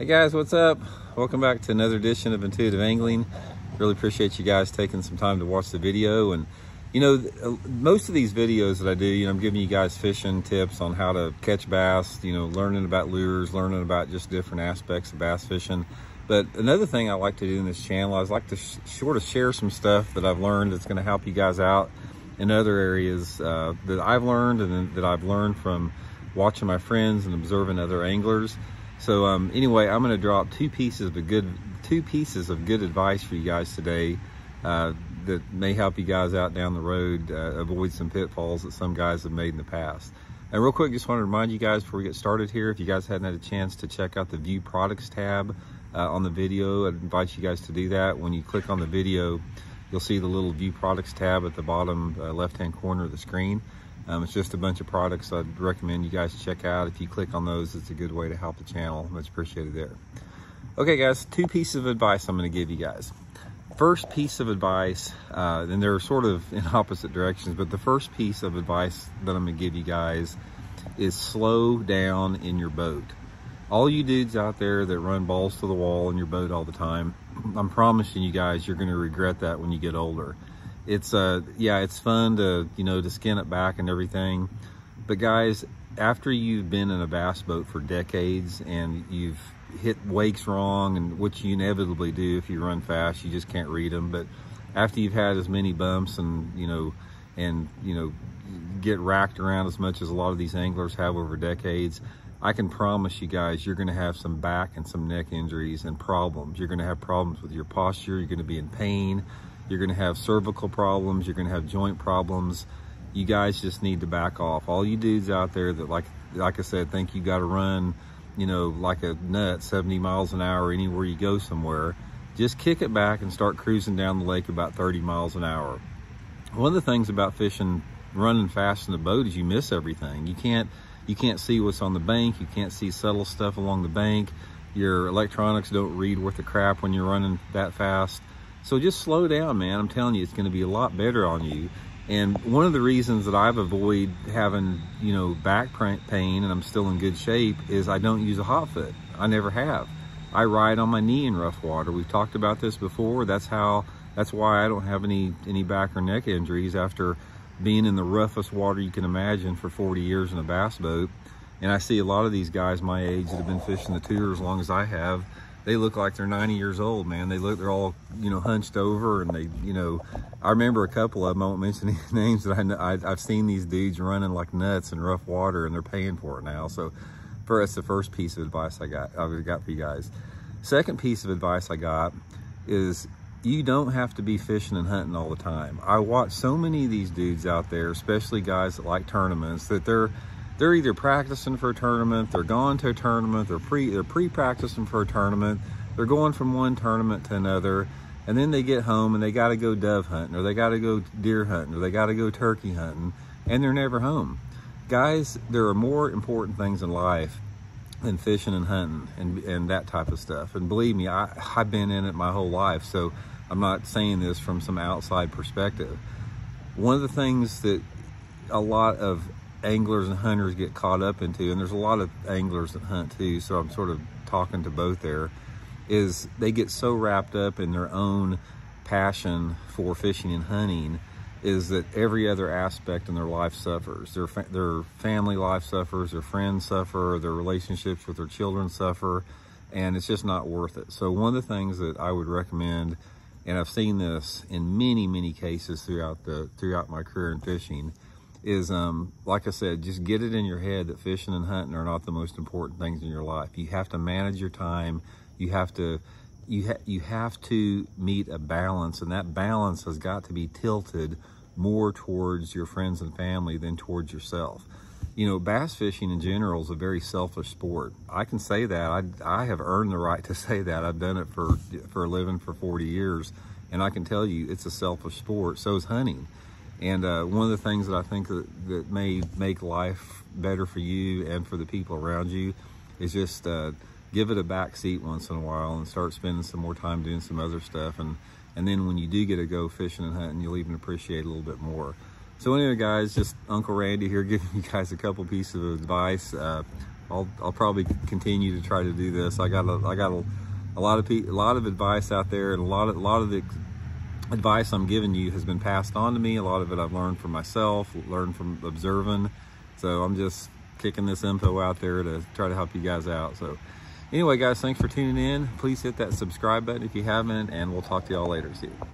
Hey guys, what's up? Welcome back to another edition of Intuitive Angling. Really appreciate you guys taking some time to watch the video. And most of these videos that I do, I'm giving you guys fishing tips on how to catch bass, learning about lures, learning about just different aspects of bass fishing. But another thing I like to do in this channel, I like to sort of share some stuff that I've learned that's going to help you guys out in other areas that I've learned and that I've learned from watching my friends and observing other anglers. So anyway, I'm going to drop two pieces of good advice for you guys today that may help you guys out down the road, avoid some pitfalls that some guys have made in the past. And real quick, just want to remind you guys before we get started here, if you guys hadn't had a chance to check out the View Products tab on the video, I'd invite you guys to do that. When you click on the video, you'll see the little View Products tab at the bottom left-hand corner of the screen. It's just a bunch of products I'd recommend you guys check out. If you click on those, it's a good way to help the channel. Much appreciated there. Okay guys, two pieces of advice I'm going to give you guys. First piece of advice, and they're sort of in opposite directions, but the first piece of advice that I'm going to give you guys is slow down in your boat. All you dudes out there that run balls to the wall in your boat all the time, I'm promising you guys you're going to regret that when you get older. It's it's fun to to skin it back and everything, but guys, after you've been in a bass boat for decades and you've hit wakes wrong, and what you inevitably do if you run fast, you just can't read them, but after you've had as many bumps and get racked around as much as a lot of these anglers have over decades, I can promise you guys you're going to have some back and some neck injuries and problems. You're going to have problems with your posture, you're going to be in pain, you're going to have cervical problems, you're going to have joint problems. You guys just need to back off. All you dudes out there that, like I said, think you got to run, like a nut 70 miles an hour anywhere you go somewhere, just kick it back and start cruising down the lake about 30 miles an hour. One of the things about fishing, running fast in the boat, is you miss everything. You can't see what's on the bank. You can't see subtle stuff along the bank. Your electronics don't read worth a crap when you're running that fast. So just slow down, man. I'm telling you, it's going to be a lot better on you. And one of the reasons that I've avoided having, back pain, and I'm still in good shape, is I don't use a hot foot. I never have. I ride on my knee in rough water. We've talked about this before. That's why I don't have any back or neck injuries after being in the roughest water you can imagine for 40 years in a bass boat. And I see a lot of these guys my age that have been fishing the tour as long as I have. They look like they're 90 years old, man. They're all, hunched over, and I remember a couple of them, I won't mention any names, that I've seen these dudes running like nuts in rough water, and they're paying for it now. So that's the first piece of advice I got for you guys. Second piece of advice I got is you don't have to be fishing and hunting all the time. I watch so many of these dudes out there, especially guys that like tournaments, that they're either practicing for a tournament, they're going to a tournament, they're pre-practicing for a tournament, they're going from one tournament to another, and then they get home and they got to go dove hunting, or they got to go deer hunting, or they got to go turkey hunting, and they're never home. Guys, there are more important things in life than fishing and hunting and that type of stuff. And believe me, I've been in it my whole life, so I'm not saying this from some outside perspective. One of the things that a lot of anglers and hunters get caught up into, and there's a lot of anglers that hunt too, so I'm sort of talking to both there, is they get so wrapped up in their own passion for fishing and hunting, is that every other aspect in their life suffers. Their family life suffers, their friends suffer, their relationships with their children suffer, and it's just not worth it. So one of the things that I would recommend, and I've seen this in many cases throughout my career in fishing, is like I said, just get it in your head that fishing and hunting are not the most important things in your life. You have to manage your time. You have to meet a balance, and that balance has got to be tilted more towards your friends and family than towards yourself. Bass fishing in general is a very selfish sport. I can say that. I have earned the right to say that. I've done it for a living for 40 years, and I can tell you it's a selfish sport. So is hunting. And one of the things that I think that may make life better for you and for the people around you is just give it a back seat once in a while and start spending some more time doing some other stuff. And then when you do get to go fishing and hunting, you'll even appreciate it a little bit more. So anyway, guys, just Uncle Randy here giving you guys a couple pieces of advice. I'll probably continue to try to do this. I got a lot of advice out there, and a lot of the advice I'm giving you has been passed on to me. A lot of it I've learned from myself, learned from observing. So I'm just kicking this info out there to try to help you guys out. So anyway, guys, thanks for tuning in. Please hit that subscribe button if you haven't, and we'll talk to y'all later. See you.